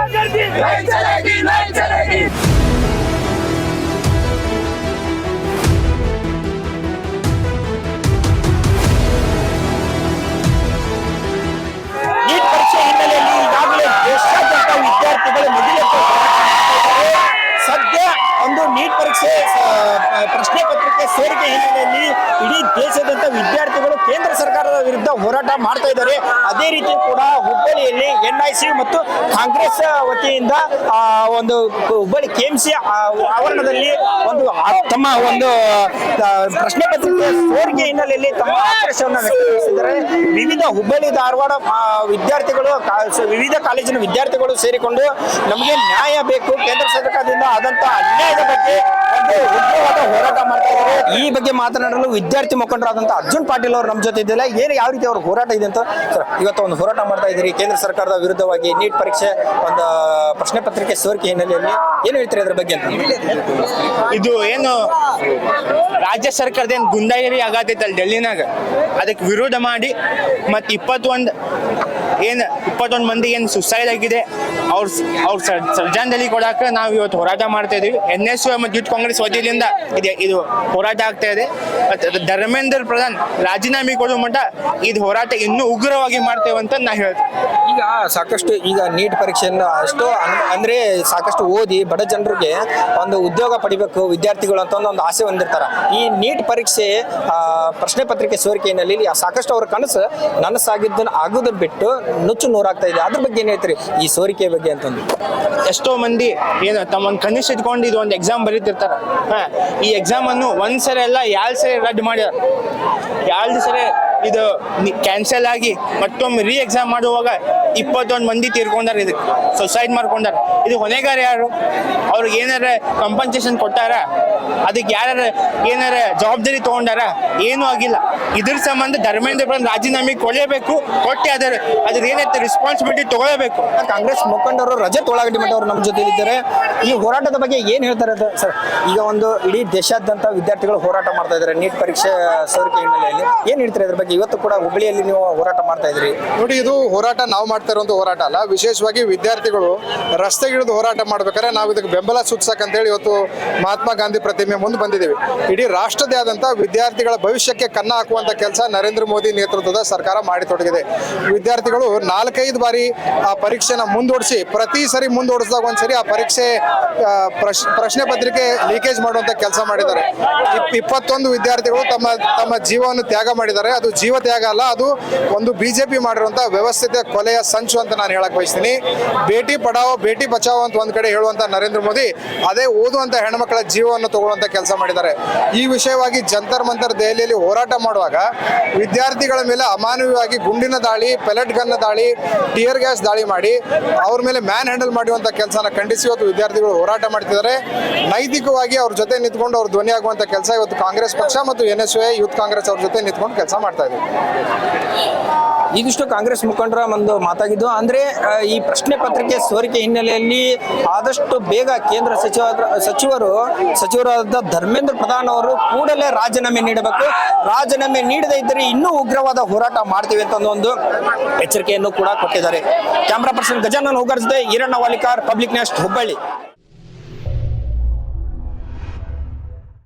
नहीं चलेगी, नहीं चलेगी। ನೀಟ್ ಪರೀಕ್ಷೆ ಹಿನ್ನೆಲೆಯಲ್ಲಿ ಈಗಾಗಲೇ ದೇಶಾದ್ಯಂತ ವಿದ್ಯಾರ್ಥಿಗಳು ಮೊದಲೆತ್ತು ಸದ್ಯ ಒಂದು ನೀಟ್ ಪರೀಕ್ಷೆ ಪ್ರಶ್ನೆ ಪತ್ರಿಕೆ ಸೋರಿಕೆ ಹಿನ್ನೆಲೆಯಲ್ಲಿ ಇಡೀ ದೇಶಾದ್ಯಂತ ವಿದ್ಯಾರ್ಥಿಗಳು ಕೇಂದ್ರ ಸರ್ಕಾರದ ವಿರುದ್ಧ ಹೋರಾಟ ಮಾಡ್ತಾ ಇದ್ದಾರೆ. ಅದೇ ರೀತಿ ಕೂಡ ಹುಬ್ಬಳ್ಳಿಯಲ್ಲಿ NIC ಮತ್ತು ಕಾಂಗ್ರೆಸ್ ವತಿಯಿಂದ ಒಂದು ಹುಬ್ಬಳ್ಳಿ KMC ಆವರಣದಲ್ಲಿ ಒಂದು ತಮ್ಮ ಒಂದು ಪ್ರಶ್ನೆ ಪತ್ರಿಕೆ ಸೋರಿಕೆ ಹಿನ್ನೆಲೆಯಲ್ಲಿ ತಮ್ಮ ಆಕ್ರೋಶವನ್ನು ವ್ಯಕ್ತಪಡಿಸಿದ್ದಾರೆ. ವಿವಿಧ ಹುಬ್ಬಳ್ಳಿ ಧಾರವಾಡ ವಿದ್ಯಾರ್ಥಿಗಳು ವಿವಿಧ ಕಾಲೇಜಿನ ವಿದ್ಯಾರ್ಥಿಗಳು ಸೇರಿಕೊಂಡು ನಮಗೆ ನ್ಯಾಯ ಬೇಕು, ಕೇಂದ್ರ ಸರ್ಕಾರದಿಂದ ಆದಂತ ಅನ್ಯಾಯದ ಬಗ್ಗೆ ಒಂದು ಉಗ್ರವಾದ ಹೋರಾಟ ಮಾಡ್ತಾ ಇದ್ದಾರೆ. ಈ ಬಗ್ಗೆ ಮಾತನಾಡಲು ವಿದ್ಯಾರ್ಥಿ ಮುಖಂಡರಾದಂತ ಅರ್ಜುನ್ ಪಾಟೀಲ್ ಅವರು ನಮ್ಮ ಜೊತೆ ಇದ್ದಿಲ್ಲ. ಏನು ಯಾವ ರೀತಿ ಅವ್ರ ಹೋರಾಟ ಇದೆ ಅಂತ ಸರ್, ಇವತ್ತು ಒಂದು ಹೋರಾಟ ಮಾಡ್ತಾ ಇದ್ದೀರಿ ಕೇಂದ್ರ ಸರ್ಕಾರದ ವಿರುದ್ಧವಾಗಿ ನೀಟ್ ಪರೀಕ್ಷೆ ಒಂದು ಪ್ರಶ್ನೆ ಪತ್ರಿಕೆ ಸೋರಿಕೆ ಹಿನ್ನೆಲೆಯಲ್ಲಿ ಏನು ಹೇಳ್ತೀರಿ ಅದ್ರ ಬಗ್ಗೆ ಅಂತ? ಇದು ಏನು ರಾಜ್ಯ ಸರ್ಕಾರದ ಏನು ಗುಂಡಾಗಿರಿ ಆಗತೈತಲ್ಲ ಡೆಲ್ಲಿನಾಗ, ಅದಕ್ಕೆ ವಿರೋಧ ಮಾಡಿ ಮತ್ತು 21 ಮಂದಿ ಏನು ಸುಸೈಡ್ ಆಗಿದೆ ಅವ್ರ ಶ್ರದ್ಧಾಂಜಲಿ ಕೊಡಾಕ ನಾವು ಇವತ್ತು ಹೋರಾಟ ಮಾಡ್ತಾ ಇದೀವಿ. NSU ಮತ್ತು ಯೂತ್ ಕಾಂಗ್ರೆಸ್ ವತಿಯಿಂದ ಇದು ಹೋರಾಟ ಆಗ್ತಾ ಇದೆ. ಧರ್ಮೇಂದ್ರ ಪ್ರಧಾನ್ ರಾಜೀನಾಮೆ ಕೊಡುವ ಮಟ್ಟ ಇದು ಹೋರಾಟ ಇನ್ನೂ ಉಗ್ರವಾಗಿ ಮಾಡ್ತೇವೆ ಅಂತ ನಾ ಹೇಳ್ತೇನೆ. ಈಗ ಸಾಕಷ್ಟು ಈಗ ನೀಟ್ ಪರೀಕ್ಷೆಯನ್ನು ಅಷ್ಟು ಅಂದ್ರೆ ಸಾಕಷ್ಟು ಓದಿ ಬಡ ಜನರಿಗೆ ಒಂದು ಉದ್ಯೋಗ ಪಡಿಬೇಕು ವಿದ್ಯಾರ್ಥಿಗಳು ಅಂತ ಒಂದು ಆಸೆ ಹೊಂದಿರ್ತಾರ. ಈ ನೀಟ್ ಪರೀಕ್ಷೆ ಪ್ರಶ್ನೆ ಪತ್ರಿಕೆ ಸೋರಿಕೆ ಹಿನ್ನೆಲೆಯಲ್ಲಿ ಸಾಕಷ್ಟು ಅವ್ರ ಕನಸು ನನಸಾಗಿದ್ದನ್ನು ಆಗೋದನ್ನ ಬಿಟ್ಟು ನುಚ್ಚು ನೂರಾಗ್ತಾ ಇದೆ. ಅದ್ರ ಬಗ್ಗೆ ಏನ್ ಹೇಳ್ತೀರಿ ಈ ಸೋರಿಕೆ ಬಗ್ಗೆ ಅಂತಂದು? ಎಷ್ಟೋ ಮಂದಿ ಏನು ತಮ್ಮ ಒಂದು ಕನಿಷ್ಠ ಇಟ್ಕೊಂಡು ಇದು ಒಂದು ಎಕ್ಸಾಮ್ ಬರೀತಿರ್ತಾರ. ಈ ಎಕ್ಸಾಮ್ ಅನ್ನು ಒಂದ್ಸರಿ ಅಲ್ಲ 2 ಸರಿ ರದ್ದು ಮಾಡ್ಯಾರ. 2 ಸರಿ ಇದು ಕ್ಯಾನ್ಸಲ್ ಆಗಿ ಮತ್ತೊಮ್ಮೆ ಎಕ್ಸಾಮ್ ಮಾಡುವಾಗ 21 ಮಂದಿ ತೀರ್ಕೊಂಡಾರ, ಇದಕ್ಕೆ ಸುಸೈಡ್ ಮಾಡ್ಕೊಂಡಾರ. ಇದು ಹೊಣೆಗಾರ ಯಾರು? ಅವ್ರಿಗೆ ಏನಾರ ಕಂಪನ್ಸೇಷನ್ ಕೊಟ್ಟಾರ? ಅದಕ್ಕೆ ಯಾರ ಏನಾರ ಜವಾಬ್ದಾರಿ ತಗೊಂಡಾರ? ಏನೂ ಆಗಿಲ್ಲ. ಇದ್ರ ಸಂಬಂಧ ಧರ್ಮೇಂದ್ರ ಪ್ರಧಾನ್ ರಾಜೀನಾಮೆ ಕೊಡಲೇಬೇಕು, ಕೊಟ್ಟು ಅದ್ರ ಏನೈತೆ ರೆಸ್ಪಾನ್ಸಿಬಿಲಿಟಿ ತಗೊಳ್ಳೇಬೇಕು. ಕಾಂಗ್ರೆಸ್ ಮುಖಂಡರು ರಜತ್ ಉಳ್ಳಾಗಡ್ಡಿ ಮಠ ಅವರು ನಮ್ಮ ಜೊತೆ ಇದ್ದಾರೆ. ಈ ಹೋರಾಟದ ಬಗ್ಗೆ ಏನ್ ಹೇಳ್ತಾರೆ ಸರ್? ಈಗ ಒಂದು ಇಡೀ ದೇಶಾದ್ಯಂತ ವಿದ್ಯಾರ್ಥಿಗಳು ಹೋರಾಟ ಮಾಡ್ತಾ ಇದ್ದಾರೆ ನೀಟ್ ಪರೀಕ್ಷೆ ಸೋರಿಕೆ ಹಿನ್ನೆಲೆಯಲ್ಲಿ. ಏನ್ ಹೇಳ್ತಾರೆ ಅದ್ರ ಬಗ್ಗೆ? ಇವತ್ತು ಕೂಡ ಹುಬ್ಬಳ್ಳಿಯಲ್ಲಿ ನೀವು ಹೋರಾಟ ಮಾಡ್ತಾ ಇದ್ರಿ ನೋಡಿ. ಇದು ಹೋರಾಟ ನಾವು ಮಾಡ್ತಾ ಇರುವಂತ ಹೋರಾಟ ಅಲ್ಲ, ವಿಶೇಷವಾಗಿ ವಿದ್ಯಾರ್ಥಿಗಳು ರಸ್ತೆಗಿಳಿದು ಹೋರಾಟ ಮಾಡ್ಬೇಕಾದ್ರೆ ನಾವು ಇದಕ್ಕೆ ಬೆಂಬಲ ಸೂಚಿಸಕ್ಕಂತೇಳಿ ಇವತ್ತು ಮಹಾತ್ಮ ಗಾಂಧಿ ಪ್ರತಿಮೆ ಮುಂದೆ ಬಂದಿದ್ದೀವಿ. ಇಡೀ ರಾಷ್ಟ್ರದಾದ್ಯಂತ ವಿದ್ಯಾರ್ಥಿಗಳ ಭವಿಷ್ಯಕ್ಕೆ ಕನ್ನ ಹಾಕುವಂತ ಕೆಲಸ ನರೇಂದ್ರ ಮೋದಿ ನೇತೃತ್ವದ ಸರ್ಕಾರ ಮಾಡಿ ತೊಡಗಿದೆ. ವಿದ್ಯಾರ್ಥಿಗಳು 4-5 ಬಾರಿ ಆ ಪರೀಕ್ಷೆನ ಮುಂದೂಡಿಸಿ, ಪ್ರತಿ ಸರಿ ಮುಂದೂಡಿಸಿದಾಗ ಒಂದ್ಸರಿ ಆ ಪರೀಕ್ಷೆ ಪ್ರಶ್ನೆ ಪತ್ರಿಕೆ ಲೀಕೇಜ್ ಮಾಡುವಂತ ಕೆಲಸ ಮಾಡಿದ್ದಾರೆ. 21 ವಿದ್ಯಾರ್ಥಿಗಳು ತಮ್ಮ ಜೀವವನ್ನು ತ್ಯಾಗ ಮಾಡಿದ್ದಾರೆ. ಅದು ಜೀವ ತ್ಯಾಗ ಅಲ್ಲ, ಅದು ಒಂದು ಬಿಜೆಪಿ ಮಾಡಿರುವಂತ ವ್ಯವಸ್ಥಿತ ಕೊಲೆಯ ಸಂಚು ಅಂತ ನಾನು ಹೇಳಕ್ ಬಯಸ್ತೀನಿ. ಬೇಟಿ ಪಡಾವೋ ಬೇಟಿ ಬಚಾವೋ ಅಂತ ಒಂದ್ ಕಡೆ ಹೇಳುವಂತ ನರೇಂದ್ರ ಮೋದಿ ಅದೇ ಓದುವಂತ ಹೆಣ್ಮಕ್ಳ ಜೀವವನ್ನು ತಗೊಳ್ಳುವಂತ ಕೆಲಸ ಮಾಡಿದ್ದಾರೆ. ಈ ವಿಷಯವಾಗಿ ಜಂತರ್ ಮಂತರ್ ದೆಹಲಿಯಲ್ಲಿ ಹೋರಾಟ ಮಾಡುವಾಗ ವಿದ್ಯಾರ್ಥಿಗಳ ಮೇಲೆ ಅಮಾನವೀಯವಾಗಿ ಗುಂಡಿನ ದಾಳಿ, ಪೆಲೆಟ್ ಗನ್ ದಾಳಿ, ಟಿಯರ್ ಗ್ಯಾಸ್ ದಾಳಿ ಮಾಡಿ ಅವ್ರ ಮೇಲೆ ಮ್ಯಾನ್ ಹ್ಯಾಂಡಲ್ ಮಾಡುವಂತ ಕೆಲಸನ ಖಂಡಿಸಿ ಇವತ್ತು ವಿದ್ಯಾರ್ಥಿಗಳು ಹೋರಾಟ ಮಾಡ್ತಿದ್ದಾರೆ. ನೈತಿಕವಾಗಿ ಅವ್ರ ಜೊತೆ ನಿಂತ್ಕೊಂಡು ಅವ್ರ ಧ್ವನಿ ಆಗುವಂತ ಕೆಲಸ ಇವತ್ತು ಕಾಂಗ್ರೆಸ್ ಪಕ್ಷ ಮತ್ತು NSU ಯೂತ್ ಕಾಂಗ್ರೆಸ್ ಅವ್ರ ಜೊತೆ ನಿಂತ್ಕೊಂಡು ಕೆಲಸ ಮಾಡ್ತಾ ಇದ್ದೀವಿ. ಇದಿಷ್ಟು ಕಾಂಗ್ರೆಸ್ ಮುಖಂಡರ ಒಂದು ಮಾತಾಗಿದ್ದು. ಅಂದ್ರೆ ಈ ಪ್ರಶ್ನೆ ಪತ್ರಿಕೆ ಸೋರಿಕೆ ಹಿನ್ನೆಲೆಯಲ್ಲಿ ಆದಷ್ಟು ಬೇಗ ಕೇಂದ್ರ ಸಚಿವರಾದ ಧರ್ಮೇಂದ್ರ ಪ್ರಧಾನ್ ಅವರು ಕೂಡಲೇ ರಾಜೀನಾಮೆ ನೀಡಬೇಕು. ರಾಜೀನಾಮೆ ನೀಡದೇ ಇದ್ದರೆ ಇನ್ನೂ ಉಗ್ರವಾದ ಹೋರಾಟ ಮಾಡ್ತೀವಿ ಅಂತ ಒಂದು ಎಚ್ಚರಿಕೆಯನ್ನು ಕೂಡ ಕೊಟ್ಟಿದ್ದಾರೆ. ಕ್ಯಾಮರಾ ಪರ್ಸನ್ ಗಜಾನನ್ ಹೋಗರ್ಸ್ದೆ, ಈರಣ್ಣ ವಾಲಿಕಾರ್, ಪಬ್ಲಿಕ್ ನೆಸ್ಟ್, ಹುಬ್ಬಳ್ಳಿ.